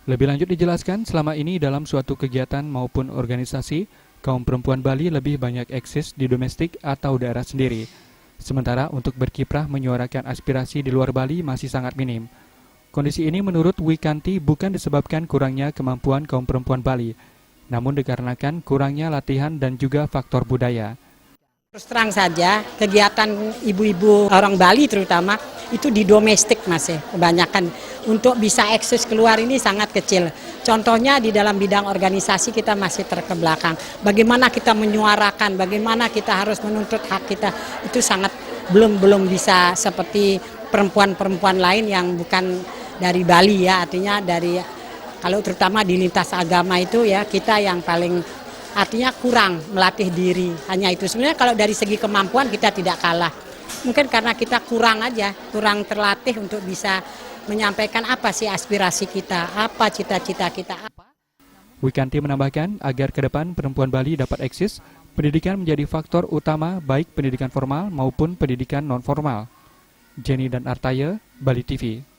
Lebih lanjut dijelaskan, selama ini dalam suatu kegiatan maupun organisasi, kaum perempuan Bali lebih banyak eksis di domestik atau daerah sendiri. Sementara untuk berkiprah menyuarakan aspirasi di luar Bali masih sangat minim. Kondisi ini menurut Wikanti bukan disebabkan kurangnya kemampuan kaum perempuan Bali, namun dikarenakan kurangnya latihan dan juga faktor budaya. Terus terang saja, kegiatan ibu-ibu orang Bali terutama itu di domestik masih kebanyakan. Untuk bisa eksis keluar ini sangat kecil. Contohnya di dalam bidang organisasi kita masih terkebelakang. Bagaimana kita menyuarakan, bagaimana kita harus menuntut hak kita, itu sangat belum bisa seperti perempuan-perempuan lain yang bukan dari Bali ya, artinya dari kalau terutama di lintas agama itu ya kita yang paling artinya kurang melatih diri, hanya itu. Sebenarnya kalau dari segi kemampuan kita tidak kalah. Mungkin karena kita kurang aja, kurang terlatih untuk bisa menyampaikan apa sih aspirasi kita, apa cita-cita kita. Wikanti menambahkan agar ke depan perempuan Bali dapat eksis, pendidikan menjadi faktor utama baik pendidikan formal maupun pendidikan non-formal. Jenny dan Artaya, Bali TV.